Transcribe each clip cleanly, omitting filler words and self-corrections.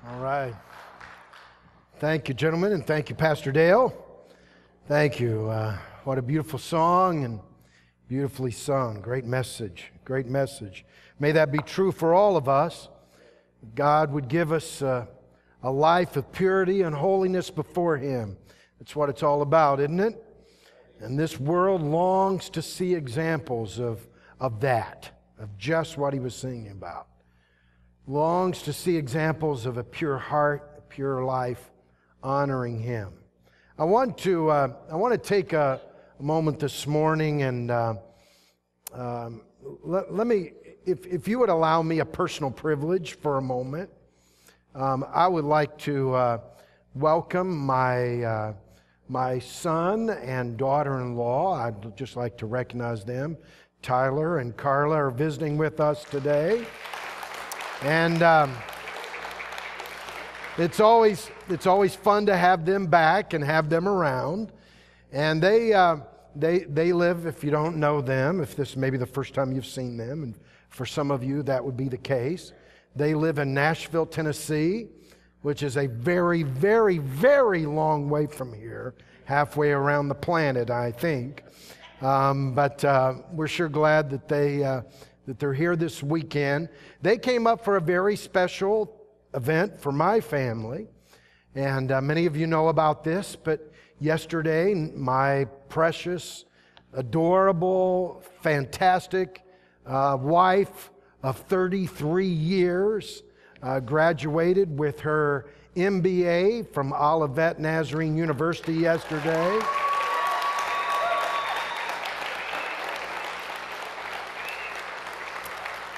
All right. Thank you, gentlemen, and thank you, Pastor Dale. Thank you. What a beautiful song and beautifully sung. Great message. Great message. May that be true for all of us. God would give us a life of purity and holiness before Him. That's what it's all about, isn't it? And this world longs to see examples of that, of just what he was singing about. Longs to see examples of a pure heart, a pure life, honoring Him. I want to take a moment this morning and let me, if you would allow me a personal privilege for a moment, I would like to welcome my son and daughter-in-law. I'd just like to recognize them. Tyler and Carla are visiting with us today. And it's always fun to have them back and have them around. And they live, if you don't know them, if this may be the first time you've seen them, and for some of you that would be the case, they live in Nashville, Tennessee, which is a very, very, very long way from here, halfway around the planet, I think. But we're sure glad that they're here this weekend. They came up for a very special event for my family, and many of you know about this, but yesterday my precious, adorable, fantastic wife of 33 years graduated with her MBA from Olivet Nazarene University yesterday.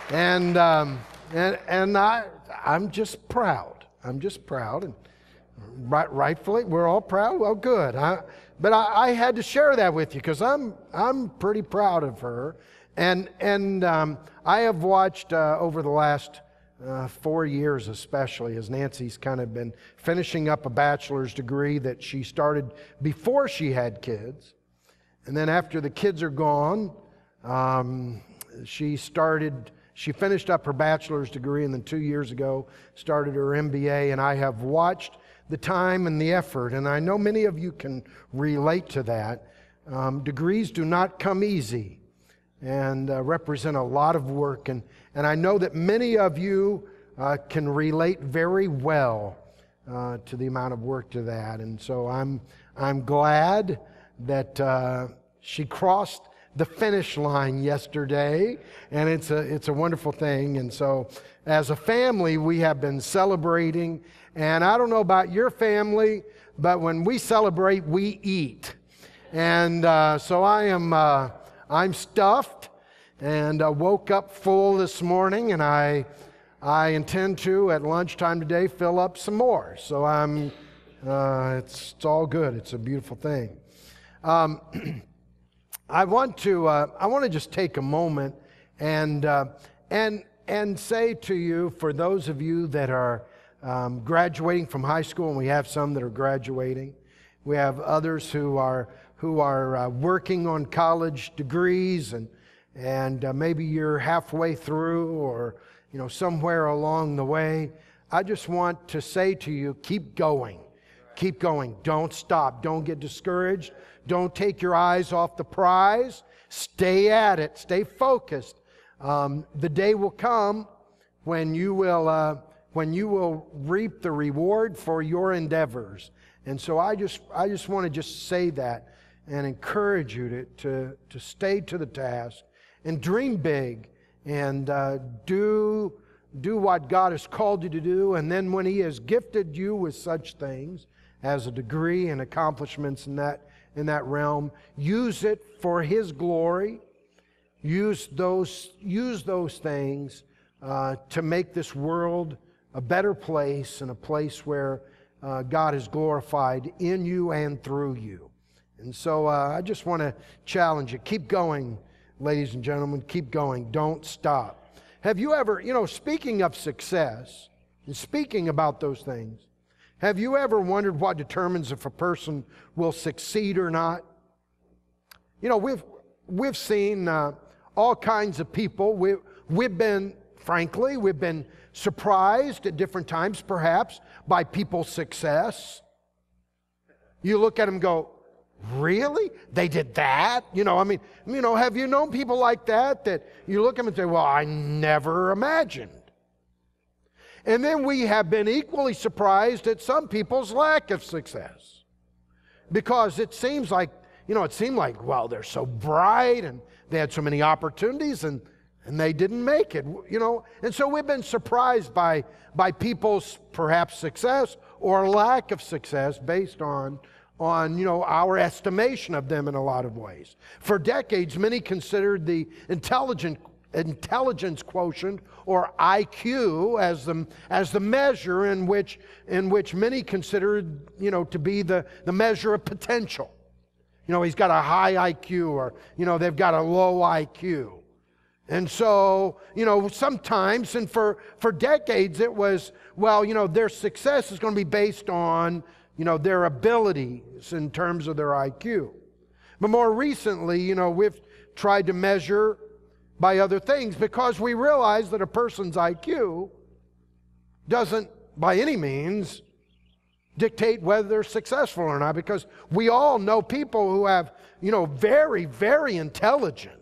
And I'm just proud. I'm just proud, and rightfully, we're all proud. Well, good. But I had to share that with you because I'm pretty proud of her, and I have watched over the last 4 years, especially as Nancy's kind of been finishing up a bachelor's degree that she started before she had kids, and then after the kids are gone, She finished up her bachelor's degree and then 2 years ago started her MBA, and I have watched the time and the effort, and I know many of you can relate to that. Degrees do not come easy and represent a lot of work, and I know that many of you can relate very well to the amount of work to that, and so I'm glad that she crossed the finish line yesterday, and it's a wonderful thing. And so as a family, we have been celebrating, and I don't know about your family, but when we celebrate, we eat. And so I'm stuffed, and woke up full this morning, and I intend to, at lunchtime today, fill up some more. So it's all good. It's a beautiful thing. I want to just take a moment and say to you, for those of you that are graduating from high school, and we have some that are graduating, we have others who are working on college degrees, and maybe you're halfway through, or somewhere along the way. I just want to say to you, keep going. Keep going. Don't stop. Don't get discouraged. Don't take your eyes off the prize. Stay at it. Stay focused. The day will come when you will reap the reward for your endeavors. And so I just want to say that and encourage you to stay to the task and dream big and do what God has called you to do. And then when He has gifted you with such things as a degree and accomplishments in that realm, use it for His glory. Use those things to make this world a better place, and a place where God is glorified in you and through you. And so I just want to challenge you. Keep going, ladies and gentlemen. Keep going. Don't stop. Have you ever, speaking of success and speaking about those things, have you ever wondered what determines if a person will succeed or not? We've seen all kinds of people. We've been frankly, we've been surprised at different times, perhaps, by people's success. You look at them and go, really? They did that? Have you known people like that you look at them and say, well, I never imagined. And then we have been equally surprised at some people's lack of success. Because it seemed like, well, they're so bright and they had so many opportunities and they didn't make it, And so we've been surprised by people's perhaps success or lack of success based on our estimation of them in a lot of ways. For decades, many considered the intelligence quotient or IQ as the measure in which many considered to be the measure of potential. He's got a high IQ, or they've got a low IQ. And so, sometimes, and for decades, it was, their success is going to be based on their abilities in terms of their IQ. But more recently, we've tried to measure by other things because we realize that a person's IQ doesn't by any means dictate whether they're successful or not, because we all know people who have, very, very intelligent,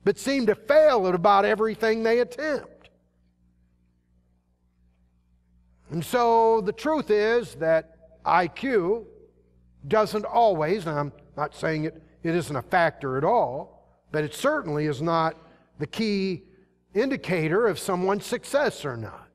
but seem to fail at about everything they attempt. And so the truth is that IQ doesn't always, and I'm not saying it isn't a factor at all, but it certainly is not the key indicator of someone's success or not.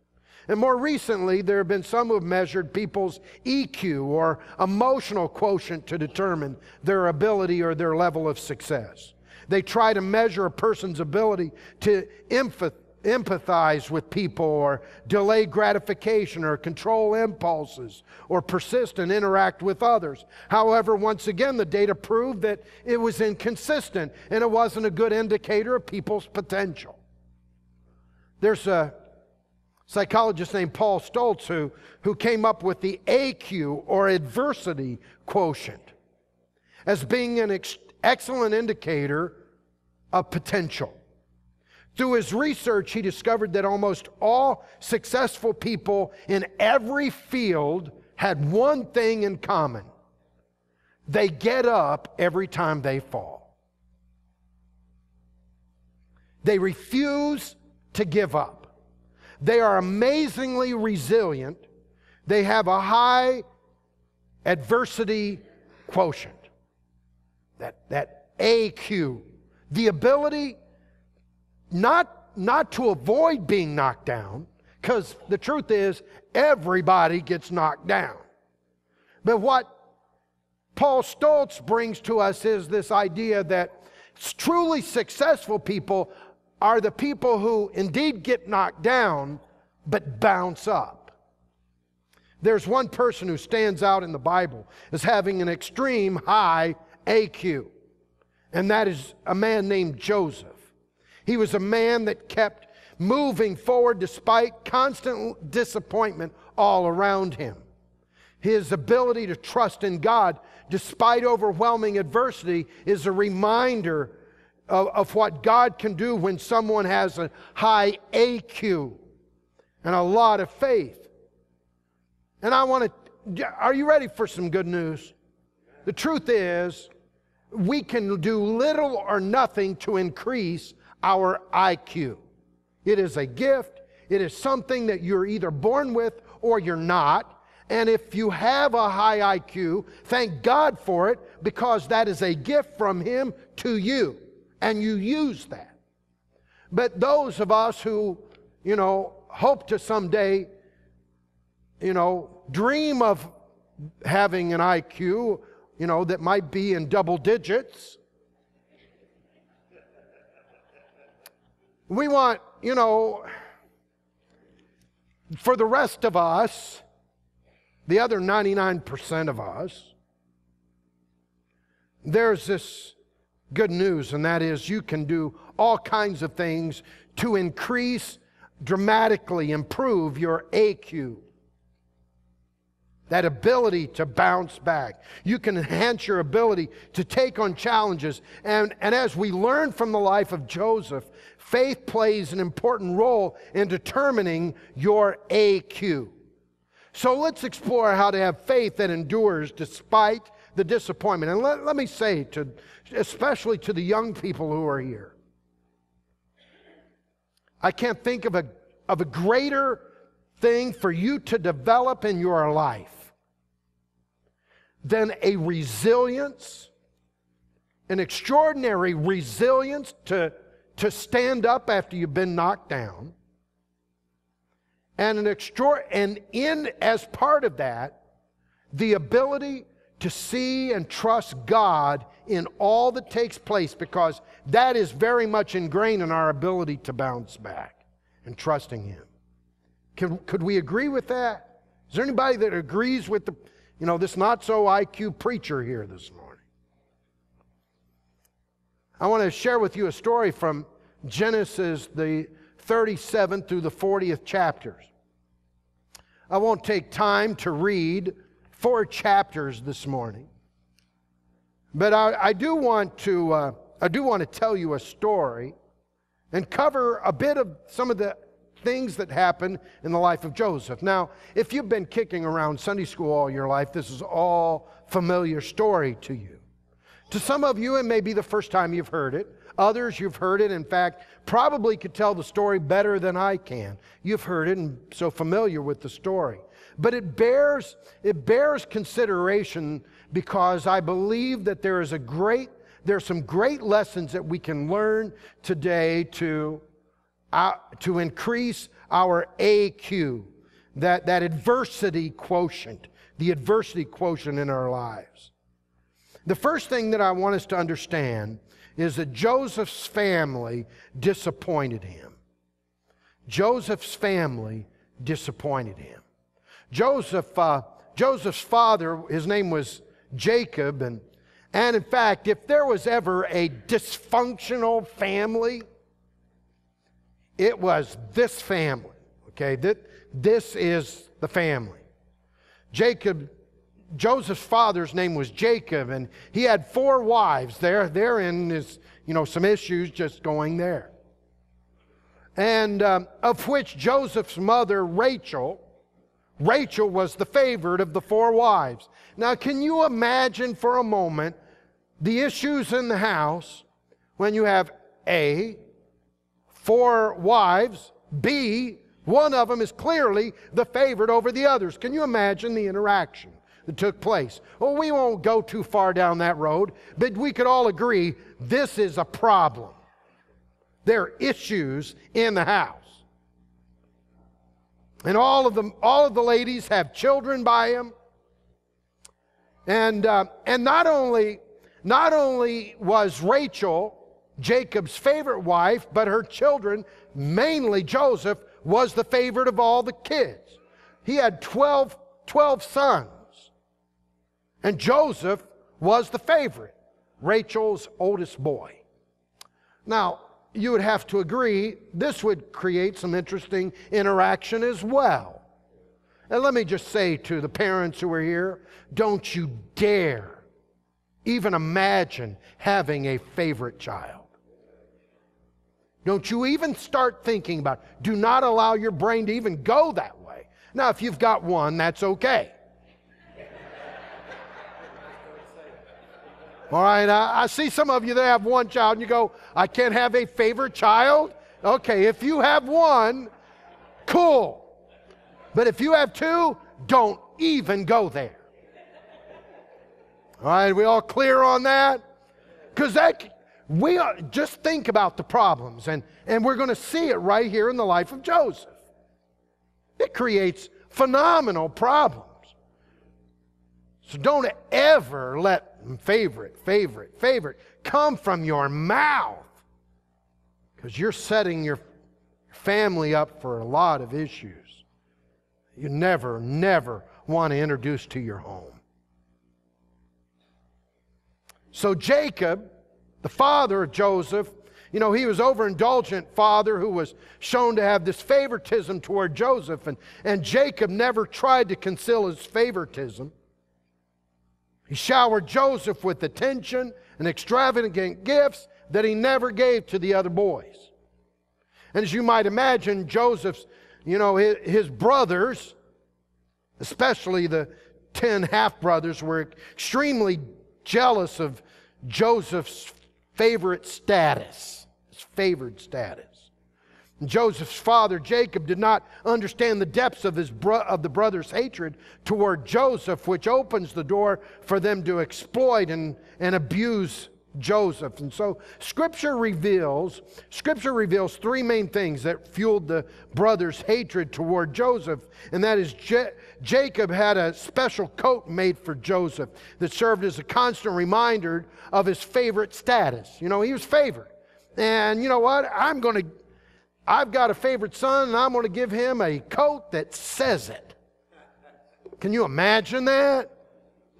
And more recently, there have been some who have measured people's EQ or emotional quotient to determine their ability or their level of success. They try to measure a person's ability to empathize with people, or delay gratification, or control impulses, or persist and interact with others. However, once again, the data proved that it was inconsistent and it wasn't a good indicator of people's potential. There's a psychologist named Paul Stoltz who came up with the AQ, or adversity quotient, as being an excellent indicator of potential. Through his research, he discovered that almost all successful people in every field had one thing in common: they get up every time they fall. They refuse to give up. They are amazingly resilient. They have a high adversity quotient. That AQ. The ability not to avoid being knocked down, because the truth is everybody gets knocked down. But what Paul Stoltz brings to us is this idea that truly successful people are the people who indeed get knocked down but bounce up. There's one person who stands out in the Bible as having an extreme high AQ, and that is a man named Joseph. He was a man that kept moving forward despite constant disappointment all around him. His ability to trust in God despite overwhelming adversity is a reminder of what God can do when someone has a high AQ and a lot of faith. And are you ready for some good news? The truth is, we can do little or nothing to increase our IQ. It is a gift. It is something that you're either born with or you're not. And if you have a high IQ, thank God for it, because that is a gift from Him to you, and you use that. But those of us who, hope to someday, dream of having an IQ, that might be in double digits. We want, for the rest of us, the other 99% of us, there's this good news, and that is you can do all kinds of things to dramatically improve your AQ. that ability to bounce back. You can enhance your ability to take on challenges. And as we learn from the life of Joseph, faith plays an important role in determining your AQ. So let's explore how to have faith that endures despite the disappointment. And let me say, especially to the young people who are here, I can't think of a greater thing for you to develop in your life than a resilience, an extraordinary resilience to stand up after you've been knocked down, and as part of that, the ability to see and trust God in all that takes place, because that is very much ingrained in our ability to bounce back and trusting Him. Could we agree with that? Is there anybody that agrees with this not-so IQ preacher here this morning? I want to share with you a story from Genesis, the 37th through the 40th chapters. I won't take time to read 4 chapters this morning, but I do want to tell you a story and cover a bit of some of the things that happened in the life of Joseph. Now, if you've been kicking around Sunday school all your life, this is all familiar story to you. To some of you, it may be the first time you've heard it. Others, you've heard it. In fact, probably could tell the story better than I can. You've heard it and so familiar with the story. But it bears consideration, because I believe that there's some great lessons that we can learn today to increase our AQ, that adversity quotient, the adversity quotient in our lives. The first thing that I want us to understand is that Joseph's family disappointed him. Joseph's family disappointed him. Joseph's father, his name was Jacob, and in fact, if there was ever a dysfunctional family, it was this family. Okay, this is the family. Joseph's father's name was Jacob, and he had 4 wives. Therein is, some issues just going there. And of which Joseph's mother, Rachel was the favorite of the 4 wives. Now, can you imagine for a moment the issues in the house when you have A, 4 wives, B, one of them is clearly the favorite over the others? Can you imagine the interaction that took place? Well, we won't go too far down that road, but we could all agree this is a problem. There are issues in the house. And all of the ladies have children by him. And not only was Rachel Jacob's favorite wife, but her children, mainly Joseph, was the favorite of all the kids. He had 12 sons. And Joseph was the favorite, Rachel's oldest boy. Now, you would have to agree, this would create some interesting interaction as well. And let me just say to the parents who are here, don't you dare even imagine having a favorite child. Don't you even start thinking about it. Do not allow your brain to even go that way. Now, if you've got one, that's okay. All right, I see some of you that have one child and you go, I can't have a favorite child? Okay, if you have one, cool. But if you have 2, don't even go there. All right, we all clear on that? Because just think about the problems, and we're going to see it right here in the life of Joseph. It creates phenomenal problems. So don't ever let favorite come from your mouth, because you're setting your family up for a lot of issues you never want to introduce to your home. So Jacob, the father of Joseph, You know, he was overindulgent father who was shown to have this favoritism toward Joseph, and Jacob never tried to conceal his favoritism. He showered Joseph with attention and extravagant gifts that he never gave to the other boys. And as you might imagine, Joseph's, his brothers, especially the 10 half-brothers, were extremely jealous of Joseph's favored status. And Joseph's father, Jacob, did not understand the depths of the brothers' hatred toward Joseph, which opens the door for them to exploit and abuse Joseph. And so Scripture reveals three main things that fueled the brothers' hatred toward Joseph, and that is Jacob had a special coat made for Joseph that served as a constant reminder of his favorite status. He was favored. And you know what? I've got a favorite son, and I'm going to give him a coat that says it. Can you imagine that?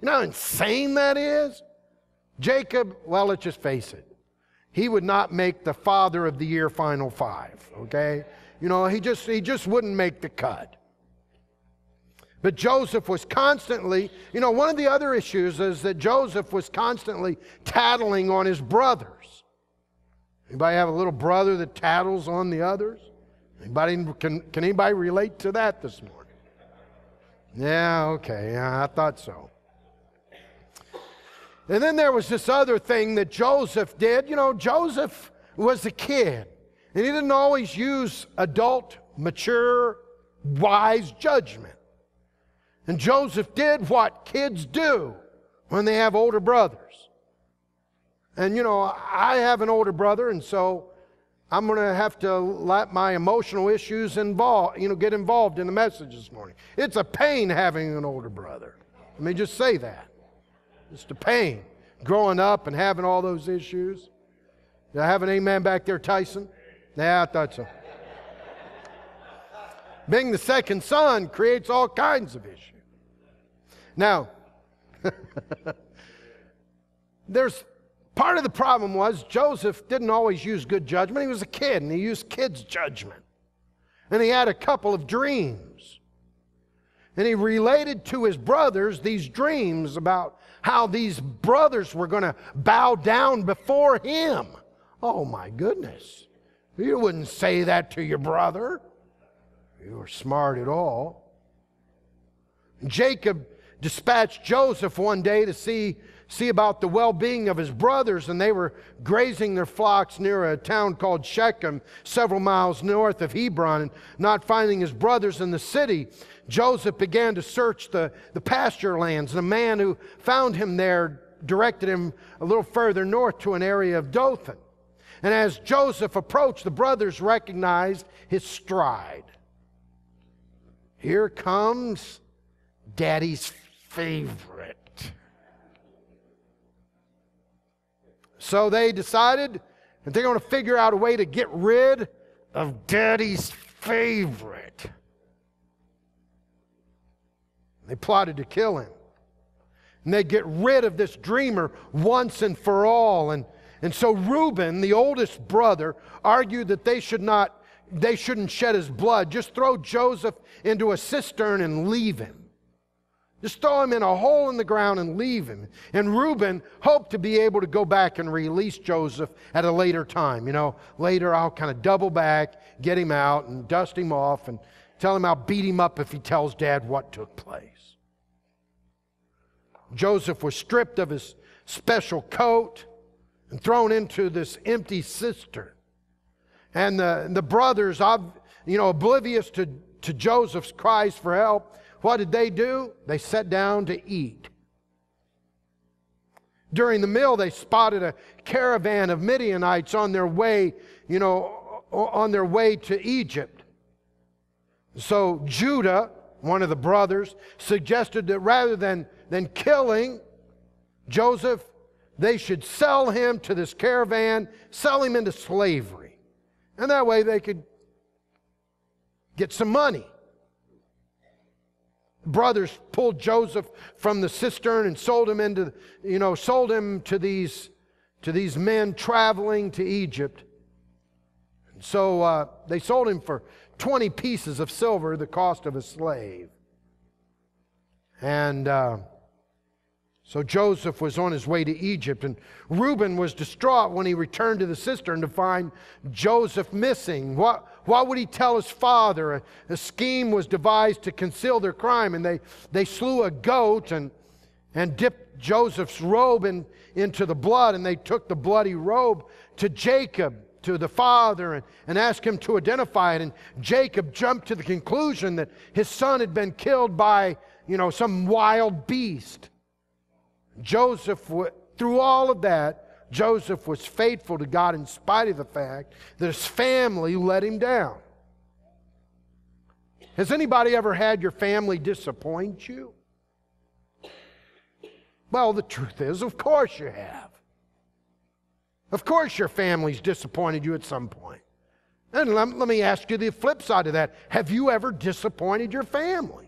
You know how insane that is? Jacob, well, let's just face it. He would not make the Father of the Year Final Five, okay? He just wouldn't make the cut. But Joseph was constantly, one of the other issues is that Joseph was constantly tattling on his brothers. Anybody have a little brother that tattles on the others? Can anybody relate to that this morning? Yeah, okay, yeah, I thought so. And then there was this other thing that Joseph did. Joseph was a kid, and he didn't always use adult, mature, wise judgment. And Joseph did what kids do when they have older brothers. And I have an older brother, and so I'm going to have to let my emotional issues get involved in the message this morning. It's a pain having an older brother. Let me just say that. It's a pain growing up and having all those issues. Did I have an amen back there, Tyson? Yeah, I thought so. Being the second son creates all kinds of issues. Now, part of the problem was Joseph didn't always use good judgment. He was a kid, and he used kids' judgment. And he had a couple of dreams. And he related to his brothers these dreams about how these brothers were going to bow down before him. Oh, my goodness. You wouldn't say that to your brother. You were smart at all. Jacob dispatched Joseph one day to see about the well-being of his brothers, and they were grazing their flocks near a town called Shechem, several miles north of Hebron, and not finding his brothers in the city, Joseph began to search the pasture lands, and a man who found him there directed him a little further north to an area of Dothan. And as Joseph approached, the brothers recognized his stride. Here comes Daddy's favorite. So they decided that they're going to figure out a way to get rid of Daddy's favorite. They plotted to kill him. And they'd get rid of this dreamer once and for all. And so Reuben, the oldest brother, argued that they shouldn't shed his blood. Just throw Joseph into a cistern and leave him. Just throw him in a hole in the ground and leave him. And Reuben hoped to be able to go back and release Joseph at a later time. Later I'll kind of double back, get him out, and dust him off, and tell him I'll beat him up if he tells Dad what took place. Joseph was stripped of his special coat and thrown into this empty cistern. And the brothers, oblivious to Joseph's cries for help, what did they do? They sat down to eat. During the meal, they spotted a caravan of Midianites on their way, to Egypt. So Judah, one of the brothers, suggested that rather than killing Joseph, they should sell him to this caravan, sell him into slavery. And that way they could get some money. Brothers pulled Joseph from the cistern and sold him to these men traveling to Egypt. So they sold him for 20 pieces of silver, the cost of a slave. And so Joseph was on his way to Egypt, and Reuben was distraught when he returned to the cistern to find Joseph missing. What would he tell his father? A scheme was devised to conceal their crime, and they slew a goat and dipped Joseph's robe into the blood, and they took the bloody robe to Jacob, to the father, and asked him to identify it. And Jacob jumped to the conclusion that his son had been killed by, some wild beast. Joseph, through all of that, Joseph was faithful to God in spite of the fact that his family let him down. Has anybody ever had your family disappoint you? Well, the truth is, of course you have. Of course your family's disappointed you at some point. And let me ask you the flip side of that. Have you ever disappointed your family?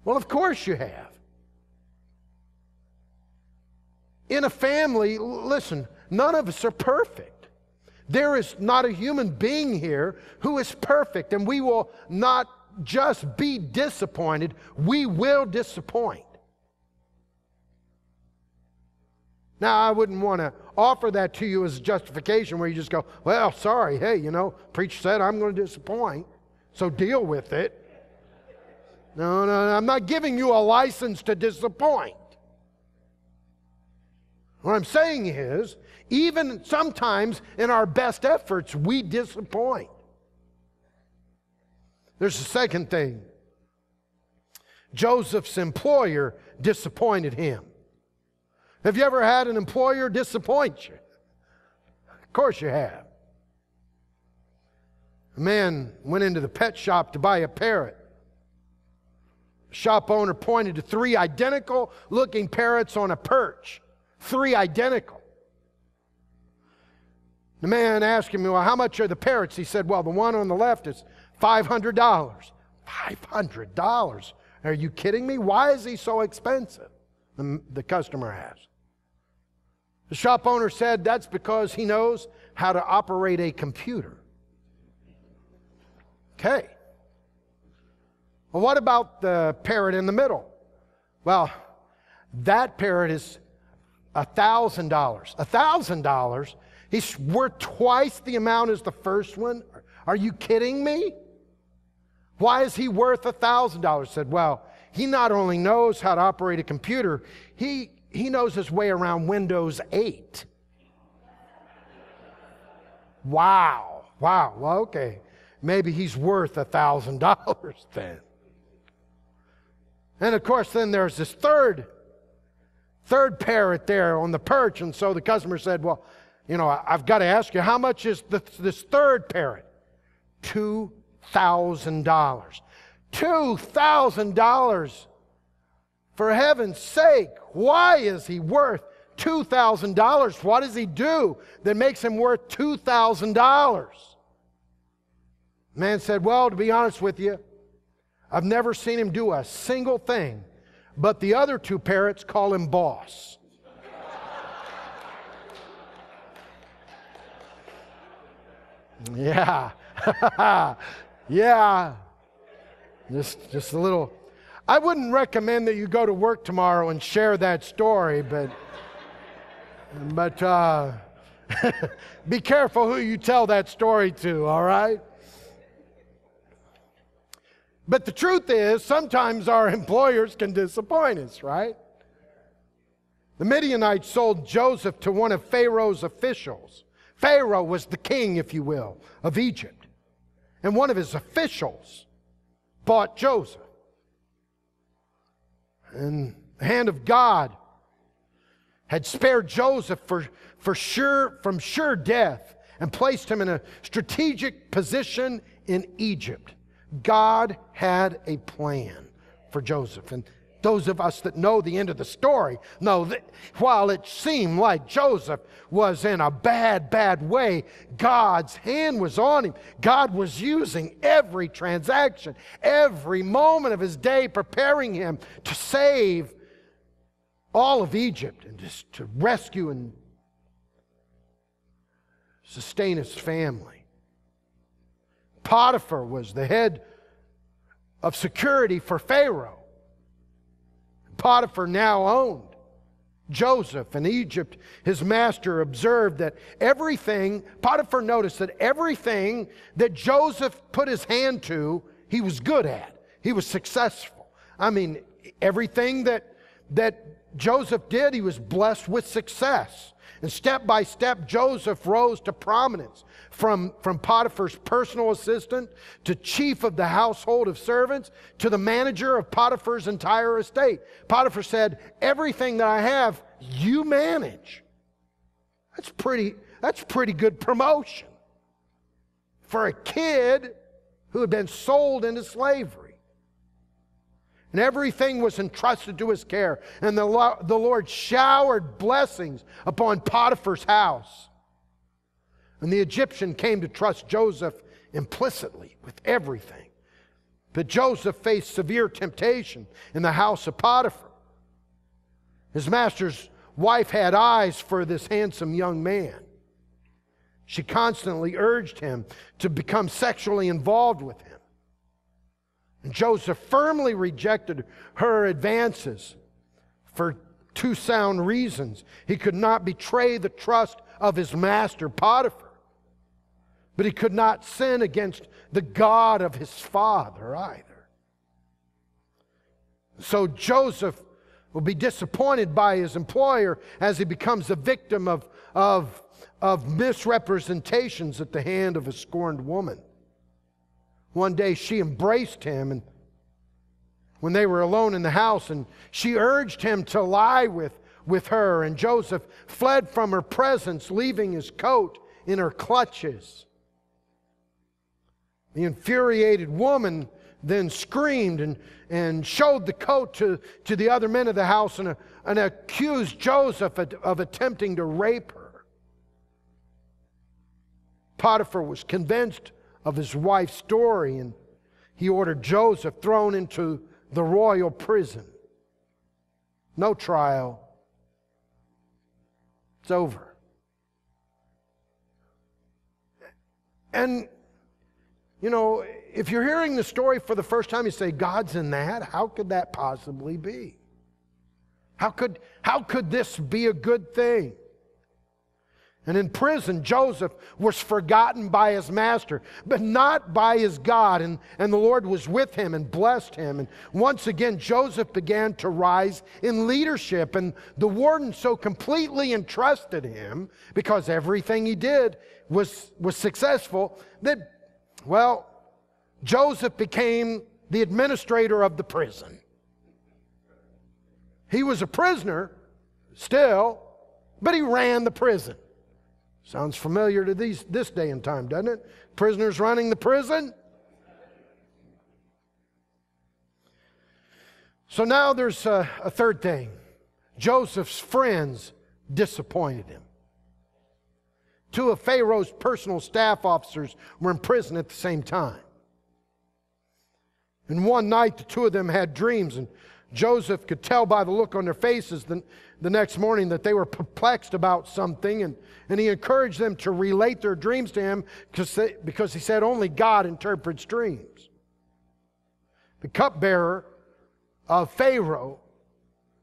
Well, of course you have. In a family, listen, none of us are perfect. There is not a human being here who is perfect, and we will not just be disappointed, we will disappoint. Now, I wouldn't want to offer that to you as justification where you just go, well, sorry, hey, preacher said I'm going to disappoint, so deal with it. No, I'm not giving you a license to disappoint. What I'm saying is, even sometimes in our best efforts, we disappoint. There's a second thing. Joseph's employer disappointed him. Have you ever had an employer disappoint you? Of course you have. A man went into the pet shop to buy a parrot. The shop owner pointed to 3 identical looking parrots on a perch. 3 identical. The man asked him, well, how much are the parrots? He said, well, the one on the left is $500. $500? Are you kidding me? Why is he so expensive? The customer asked. The shop owner said that's because he knows how to operate a computer. Okay. Well, what about the parrot in the middle? Well, that parrot is $1,000. $1,000? He's worth twice the amount as the first one? Are you kidding me? Why is he worth $1,000? Said, well, he not only knows how to operate a computer, he knows his way around Windows 8. Wow. Well, okay. Maybe he's worth $1,000 then. And of course, then there's this third parrot there on the perch. And so the customer said, well, I've got to ask you, how much is this third parrot? $2,000. $2,000. For heaven's sake, why is he worth $2,000? What does he do that makes him worth $2,000? Man said, well, to be honest with you, I've never seen him do a single thing, but the other 2 parrots call him boss. Yeah. Yeah. Just a little. I wouldn't recommend that you go to work tomorrow and share that story, but be careful who you tell that story to, all right? But the truth is, sometimes our employers can disappoint us, right? The Midianites sold Joseph to one of Pharaoh's officials. Pharaoh was the king, if you will, of Egypt. And one of his officials bought Joseph. And the hand of God had spared Joseph from sure death and placed him in a strategic position in Egypt. God had a plan for Joseph. And those of us that know the end of the story know that while it seemed like Joseph was in a bad way, God's hand was on him. God was using every transaction, every moment of his day, preparing him to save all of Egypt and just to rescue. And sustain his family. Potiphar was the head of security for Pharaoh. Potiphar now owned Joseph. In Egypt, his master observed that Potiphar noticed that everything that Joseph put his hand to, he was good at. He was successful. I mean, everything that Joseph did, he was blessed with success. And step by step, Joseph rose to prominence from Potiphar's personal assistant to chief of the household of servants to the manager of Potiphar's entire estate. Potiphar said, everything that I have, you manage. That's pretty good promotion for a kid who had been sold into slavery. And everything was entrusted to his care. And the Lord showered blessings upon Potiphar's house. And the Egyptian came to trust Joseph implicitly with everything. But Joseph faced severe temptation in the house of Potiphar. His master's wife had eyes for this handsome young man. She constantly urged him to become sexually involved with him. And Joseph firmly rejected her advances for two sound reasons. He could not betray the trust of his master Potiphar, but he could not sin against the God of his father either. So Joseph will be disappointed by his employer as he becomes the victim of misrepresentations at the hand of a scorned woman. One day she embraced him and when they were alone in the house, and she urged him to lie with her, and Joseph fled from her presence, leaving his coat in her clutches. The infuriated woman then screamed and showed the coat to the other men of the house and accused Joseph of attempting to rape her. Potiphar was convinced of his wife's story, and he ordered Joseph thrown into the royal prison. No trial. It's over. And, you know, if you're hearing the story for the first time, you say, God's in that? How could that possibly be? How could this be a good thing? And in prison, Joseph was forgotten by his master, but not by his God. And the Lord was with him and blessed him. And once again, Joseph began to rise in leadership. And the warden so completely entrusted him, because everything he did was successful, that, well, Joseph became the administrator of the prison. He was a prisoner still, but he ran the prison. Sounds familiar to this day and time, doesn't it? Prisoners running the prison. So now there's a third thing. Joseph's friends disappointed him. Two of Pharaoh's personal staff officers were in prison at the same time. And one night the two of them had dreams, and Joseph could tell by the look on their faces the next morning that they were perplexed about something, and he encouraged them to relate their dreams to him because he said only God interprets dreams. The cupbearer of Pharaoh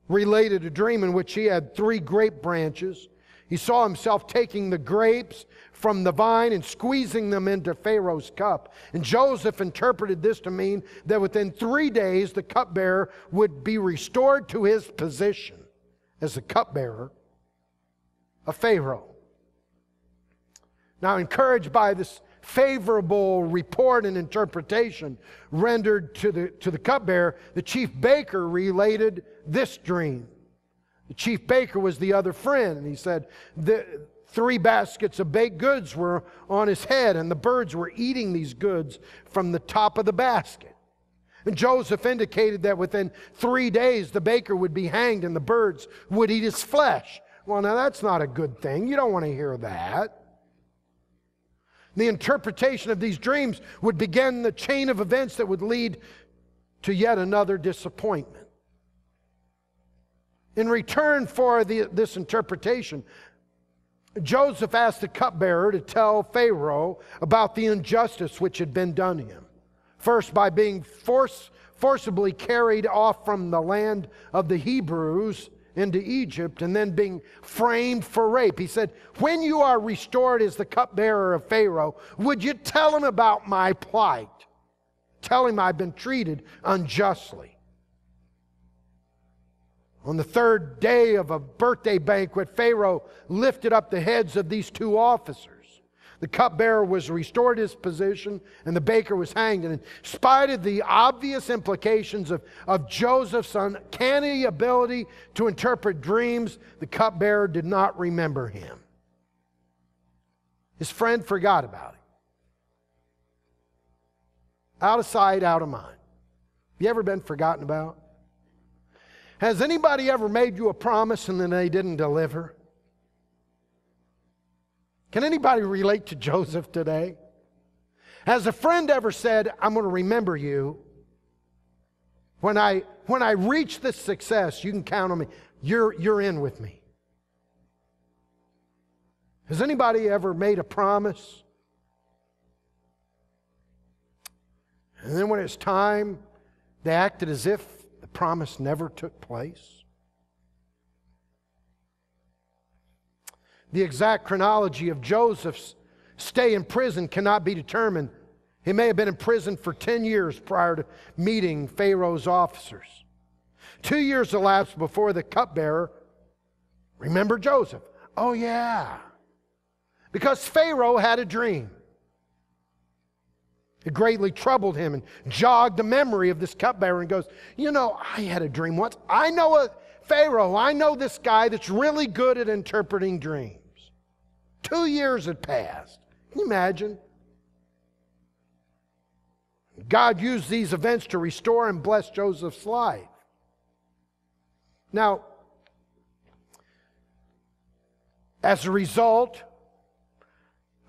related a dream in which he had 3 grape branches. He saw himself taking the grapes from the vine and squeezing them into Pharaoh's cup. And Joseph interpreted this to mean that within 3 days the cupbearer would be restored to his position as the cupbearer of Pharaoh. Now, encouraged by this favorable report and interpretation rendered to the cupbearer, the chief baker related this dream. The chief baker was the other friend, and he said, the 3 baskets of baked goods were on his head, and the birds were eating these goods from the top of the basket. And Joseph indicated that within 3 days the baker would be hanged and the birds would eat his flesh. Well, now that's not a good thing. You don't want to hear that. The interpretation of these dreams would begin the chain of events that would lead to yet another disappointment. In return for this interpretation, Joseph asked the cupbearer to tell Pharaoh about the injustice which had been done him. First, by being forcibly carried off from the land of the Hebrews into Egypt, and then being framed for rape. He said, when you are restored as the cupbearer of Pharaoh, would you tell him about my plight? Tell him I've been treated unjustly. On the third day of a birthday banquet, Pharaoh lifted up the heads of these two officers. The cupbearer was restored his position, and the baker was hanged. And in spite of the obvious implications of Joseph's uncanny ability to interpret dreams, the cupbearer did not remember him. His friend forgot about him. Out of sight, out of mind. You ever been forgotten about? Has anybody ever made you a promise and then they didn't deliver? Can anybody relate to Joseph today? Has a friend ever said, I'm going to remember you. When I reach this success, you can count on me. You're in with me. Has anybody ever made a promise? And then when it's time, they acted as if the promise never took place? The exact chronology of Joseph's stay in prison cannot be determined. He may have been in prison for 10 years prior to meeting Pharaoh's officers. 2 years elapsed before the cupbearer remembered Joseph. Oh yeah, because Pharaoh had a dream. It greatly troubled him and jogged the memory of this cupbearer, and goes, you know, I had a dream once. I know Pharaoh. I know this guy that's really good at interpreting dreams. 2 years had passed. Can you imagine? God used these events to restore and bless Joseph's life. Now, as a result,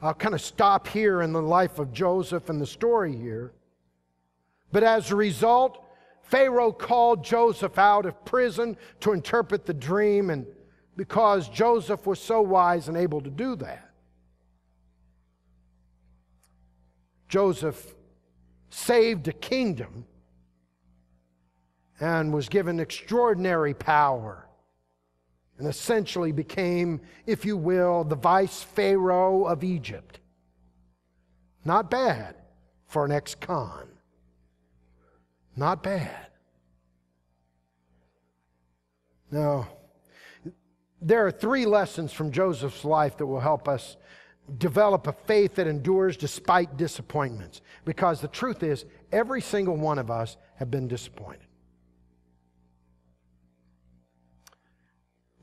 I'll kind of stop here in the life of Joseph and the story here. But as a result, Pharaoh called Joseph out of prison to interpret the dream, and because Joseph was so wise and able to do that, Joseph saved a kingdom and was given extraordinary power, and essentially became, if you will, the vice pharaoh of Egypt. Not bad for an ex-con. Not bad. Now, there are 3 lessons from Joseph's life that will help us develop a faith that endures despite disappointments. Because the truth is, every single one of us have been disappointed.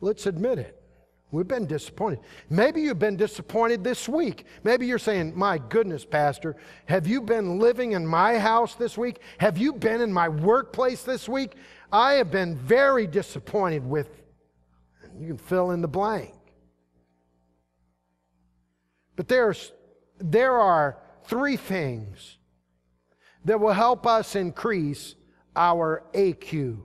Let's admit it. We've been disappointed. Maybe you've been disappointed this week. Maybe you're saying, my goodness, Pastor, have you been living in my house this week? Have you been in my workplace this week? I have been very disappointed with, you can fill in the blank. But there are 3 things that will help us increase our AQ.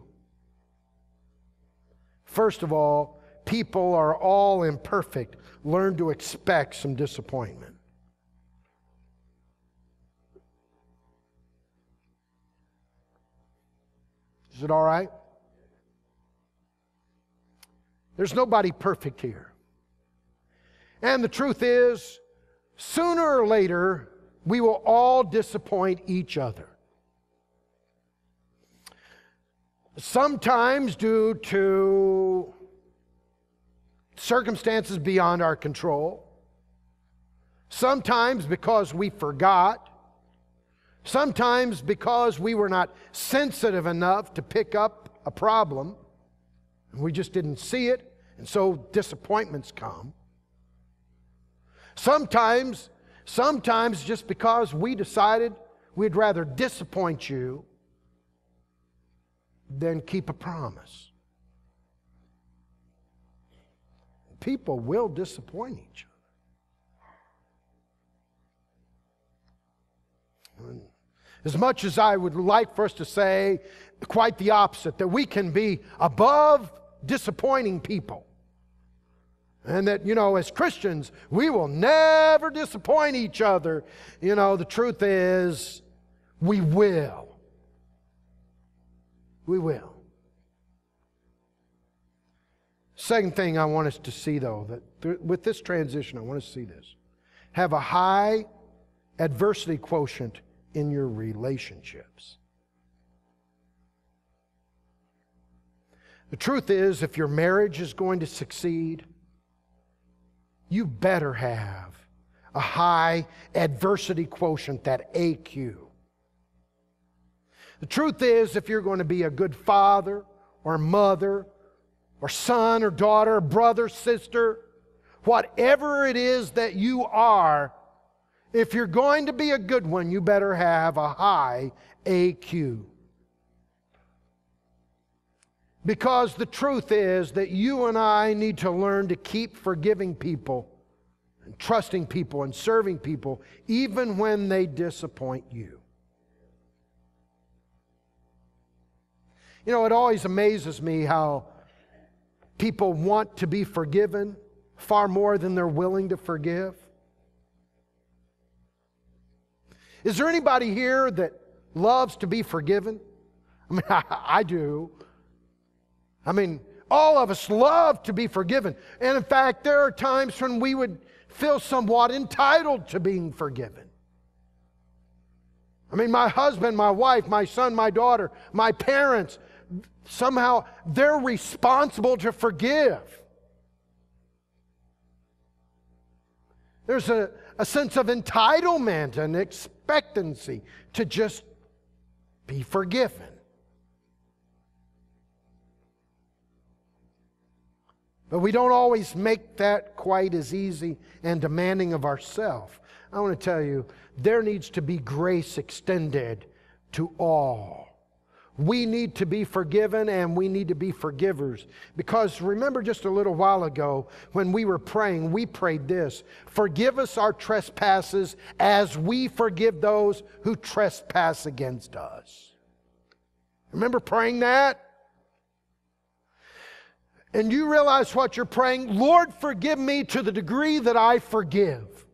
First of all, people are all imperfect. Learn to expect some disappointment. Is it all right? There's nobody perfect here. And the truth is, sooner or later, we will all disappoint each other. Sometimes due to circumstances beyond our control. Sometimes because we forgot. Sometimes because we were not sensitive enough to pick up a problem. And we just didn't see it, and so disappointments come. Sometimes just because we decided we'd rather disappoint you than keep a promise. People will disappoint each other. As much as I would like for us to say quite the opposite, that we can be above disappointing people. And that, as Christians, we will never disappoint each other. The truth is, we will. We will. Second thing I want us to see, though, that with this transition, I want us to see this. Have a high adversity quotient in your relationships. The truth is, if your marriage is going to succeed, you better have a high adversity quotient, that AQ. The truth is, if you're going to be a good father or mother or son or daughter, brother, sister, whatever it is that you are, if you're going to be a good one, you better have a high AQ. Because the truth is that you and I need to learn to keep forgiving people and trusting people and serving people even when they disappoint you. It always amazes me how people want to be forgiven far more than they're willing to forgive. Is there anybody here that loves to be forgiven? I do. All of us love to be forgiven. And in fact, there are times when we would feel somewhat entitled to being forgiven. My husband, my wife, my son, my daughter, my parents, somehow they're responsible to forgive. There's a sense of entitlement and expectancy to just be forgiven. But we don't always make that quite as easy and demanding of ourselves. I want to tell you, there needs to be grace extended to all. We need to be forgiven and we need to be forgivers. Because remember just a little while ago when we were praying, we prayed this: forgive us our trespasses as we forgive those who trespass against us. Remember praying that? And you realize what you're praying? Lord, forgive me to the degree that I forgive.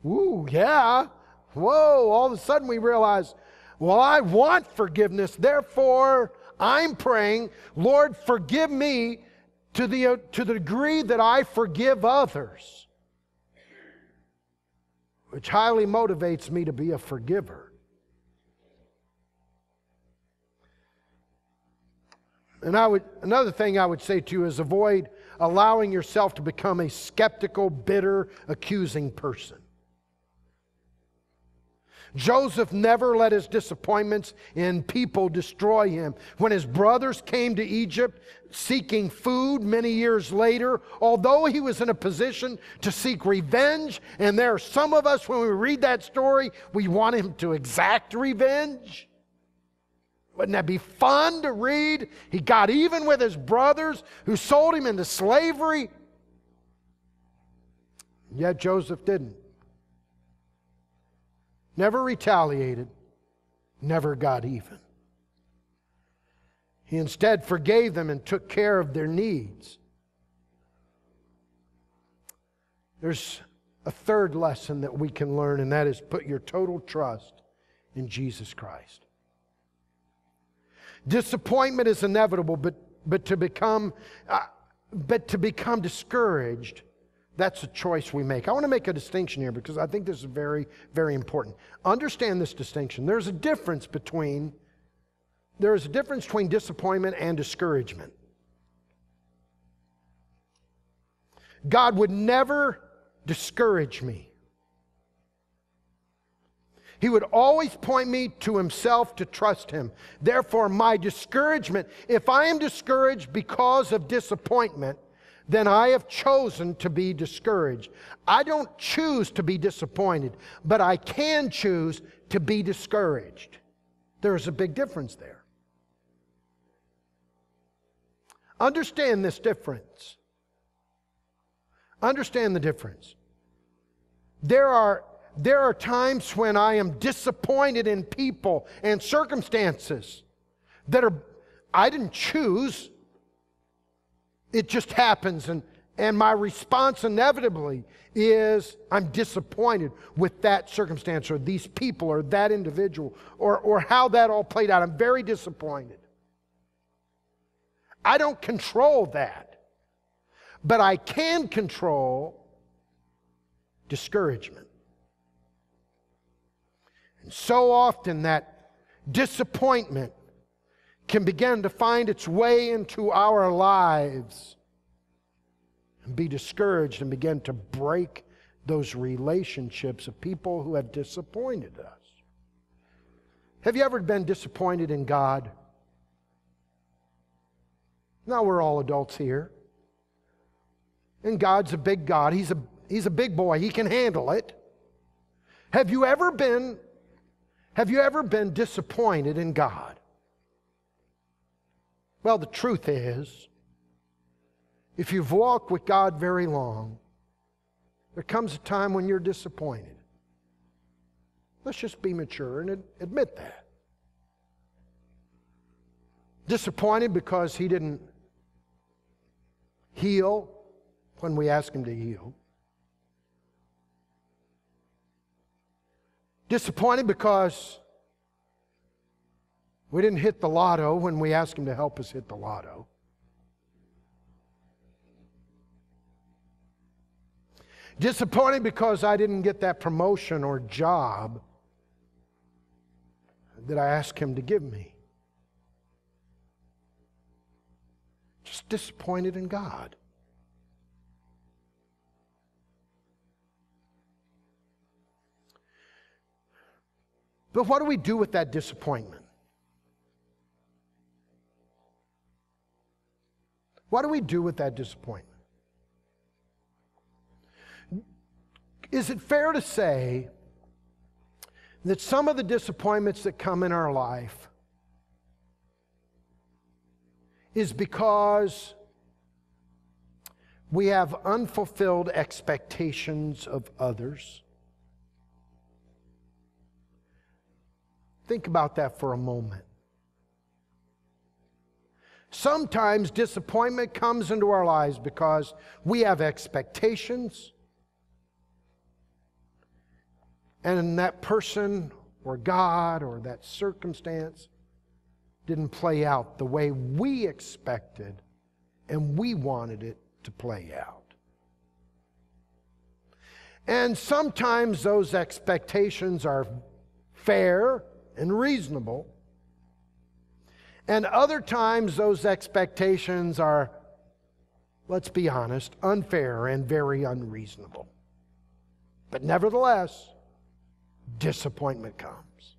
Ooh, yeah. Whoa, all of a sudden we realize, well, I want forgiveness. Therefore, I'm praying, Lord, forgive me to the degree that I forgive others. Which highly motivates me to be a forgiver. And another thing I would say to you is avoid allowing yourself to become a skeptical, bitter, accusing person. Joseph never let his disappointments in people destroy him. When his brothers came to Egypt seeking food many years later, although he was in a position to seek revenge, and there are some of us, when we read that story, we want him to exact revenge. Wouldn't that be fun to read? He got even with his brothers who sold him into slavery. Yet Joseph didn't. Never retaliated. Never got even. He instead forgave them and took care of their needs. There's a third lesson that we can learn, and that is put your total trust in Jesus Christ. Disappointment is inevitable, but to become discouraged, that's a choice we make. I want to make a distinction here because I think this is very, very important. Understand this distinction. There's a difference between disappointment and discouragement. God would never discourage me. He would always point me to Himself to trust Him. Therefore, my discouragement, if I am discouraged because of disappointment, then I have chosen to be discouraged. I don't choose to be disappointed, but I can choose to be discouraged. There's a big difference there. Understand this difference. Understand the difference. There are times when I am disappointed in people and circumstances that I didn't choose. It just happens, and my response inevitably is I'm disappointed with that circumstance or these people or that individual or how that all played out. I'm very disappointed. I don't control that, but I can control discouragement. And so often that disappointment can begin to find its way into our lives and be discouraged and begin to break those relationships of people who have disappointed us. Have you ever been disappointed in God? Now we're all adults here. And God's a big God. He's a big boy. He can handle it. Have you ever been disappointed in God? Well, the truth is, if you've walked with God very long, there comes a time when you're disappointed. Let's just be mature and admit that. Disappointed because He didn't heal when we asked Him to heal. Disappointed because we didn't hit the lotto when we asked Him to help us hit the lotto. Disappointed because I didn't get that promotion or job that I asked Him to give me. Just disappointed in God. But what do we do with that disappointment? What do we do with that disappointment? Is it fair to say that some of the disappointments that come in our life is because we have unfulfilled expectations of others? Think about that for a moment. Sometimes disappointment comes into our lives because we have expectations, and that person or God or that circumstance didn't play out the way we expected and we wanted it to play out. And sometimes those expectations are fair and reasonable, and other times those expectations are, let's be honest, unfair and very unreasonable. But nevertheless, disappointment comes.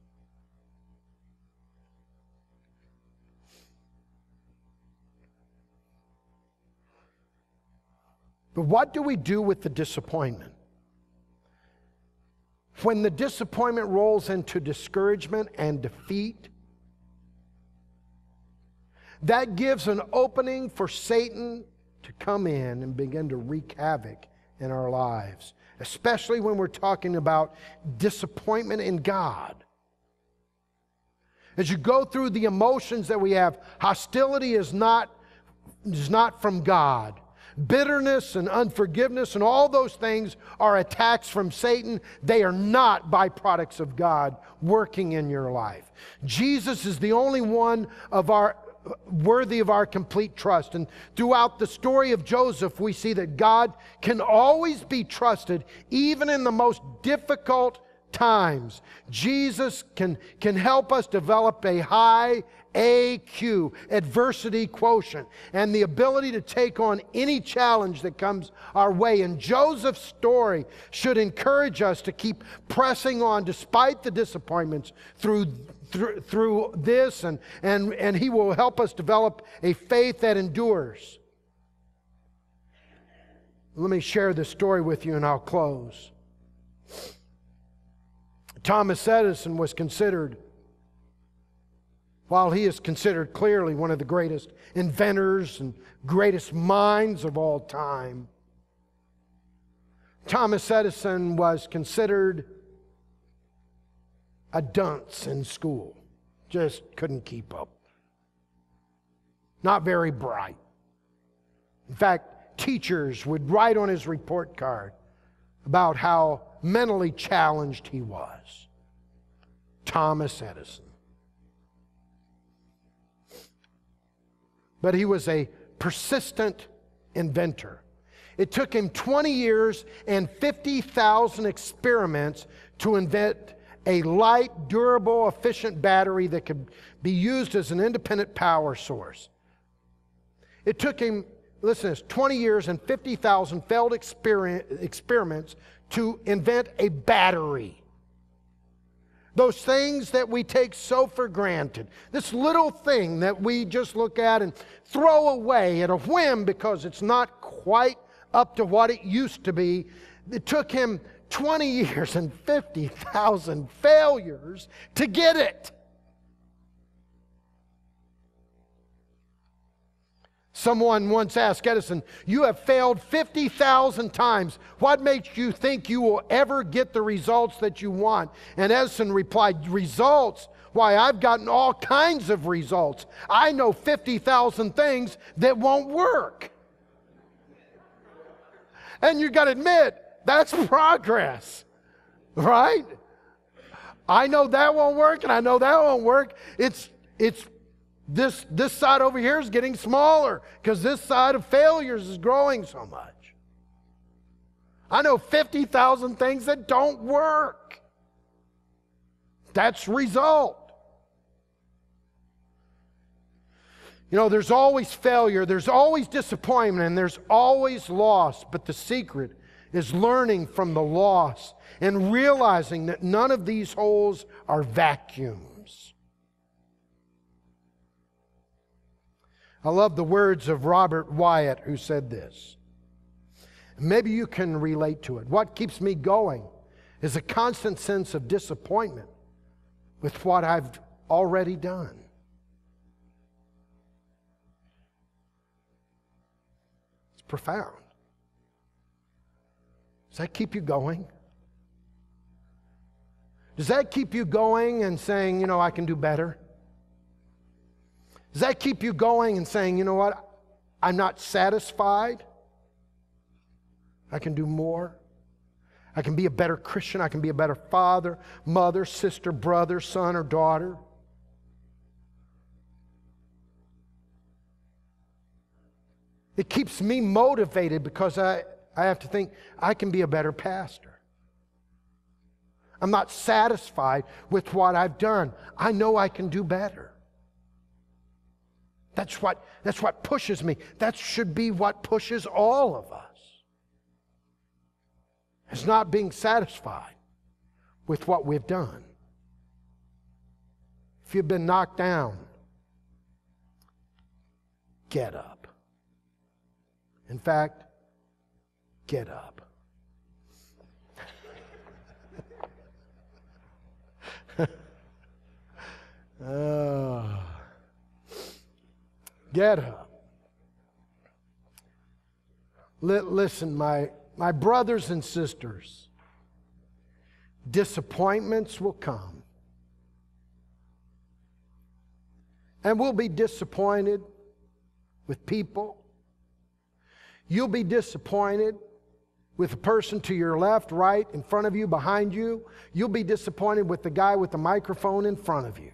But what do we do with the disappointment? When the disappointment rolls into discouragement and defeat, that gives an opening for Satan to come in and begin to wreak havoc in our lives, especially when we're talking about disappointment in God. As you go through the emotions that we have, hostility is not from God. Bitterness and unforgiveness and all those things are attacks from Satan. They are not byproducts of God working in your life. Jesus is the only one worthy of our complete trust. And throughout the story of Joseph, we see that God can always be trusted, even in the most difficult times. Jesus can help us develop a high AQ, adversity quotient, and the ability to take on any challenge that comes our way. And Joseph's story should encourage us to keep pressing on despite the disappointments through this, and he will help us develop a faith that endures. Let me share this story with you and I'll close. Thomas Edison was considered, while he is considered clearly one of the greatest inventors and greatest minds of all time, Thomas Edison was considered a dunce in school. Just couldn't keep up. Not very bright. In fact, teachers would write on his report card about how mentally challenged he was. Thomas Edison. But he was a persistent inventor. It took him 20 years and 50,000 experiments to invent a light, durable, efficient battery that could be used as an independent power source. It took him, listen to this, 20 years and 50,000 failed experiments to invent a battery. Those things that we take so for granted. This little thing that we just look at and throw away at a whim because it's not quite up to what it used to be. It took him 20 years and 50,000 failures to get it. Someone once asked Edison, "You have failed 50,000 times. What makes you think you will ever get the results that you want?" And Edison replied, "Results? Why, I've gotten all kinds of results. I know 50,000 things that won't work." And you got to admit, that's progress, right? I know that won't work, and I know that won't work. It's this side over here is getting smaller because this side of failures is growing so much. I know 50,000 things that don't work. That's result. You know, there's always failure, there's always disappointment, and there's always loss. But the secret is learning from the loss and realizing that none of these holes are vacuums. I love the words of Robert Wyatt, who said this. Maybe you can relate to it. What keeps me going is a constant sense of disappointment with what I've already done. It's profound. Does that keep you going? Does that keep you going and saying, you know, I can do better? Does that keep you going and saying, you know what, I'm not satisfied? I can do more. I can be a better Christian. I can be a better father, mother, sister, brother, son, or daughter. It keeps me motivated because I have to think I can be a better pastor. I'm not satisfied with what I've done. I know I can do better. That's what pushes me. That should be what pushes all of us. It's not being satisfied with what we've done. If you've been knocked down, get up. In fact, get up. Oh. Get up. Listen, my brothers and sisters, disappointments will come. And we'll be disappointed with people. You'll be disappointed with the person to your left, right, in front of you, behind you. You'll be disappointed with the guy with the microphone in front of you.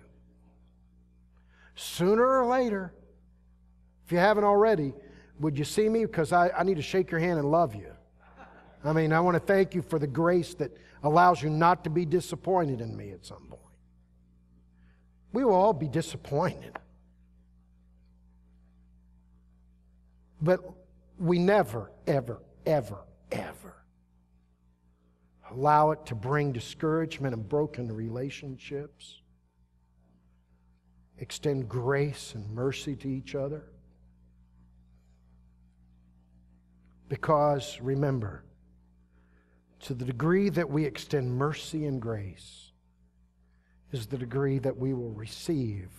Sooner or later, if you haven't already, would you see me? Because I need to shake your hand and love you. I mean, I want to thank you for the grace that allows you not to be disappointed in me at some point. We will all be disappointed. But we never, ever, ever, ever allow it to bring discouragement and broken relationships. Extend grace and mercy to each other. Because, remember, to the degree that we extend mercy and grace is the degree that we will receive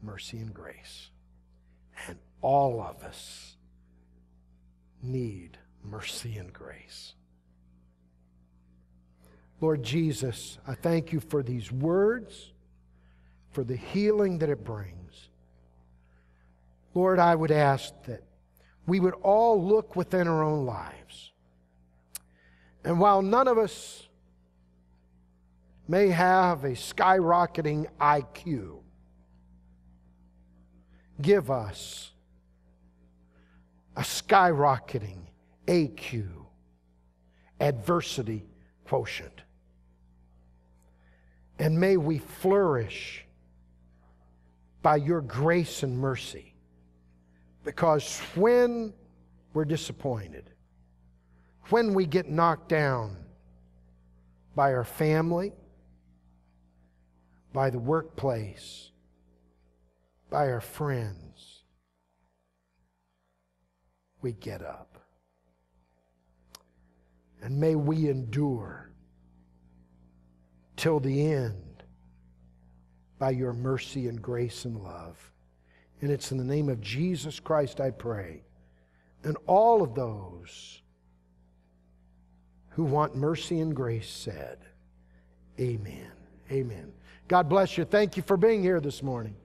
mercy and grace. And all of us need mercy and grace. Lord Jesus, I thank you for these words, for the healing that it brings. Lord, I would ask that we would all look within our own lives. And while none of us may have a skyrocketing IQ, give us a skyrocketing AQ, adversity quotient. And may we flourish by your grace and mercy. Because when we're disappointed, when we get knocked down by our family, by the workplace, by our friends, we get up. And may we endure till the end by your mercy and grace and love. And it's in the name of Jesus Christ I pray. And all of those who want mercy and grace said, amen. Amen. God bless you. Thank you for being here this morning.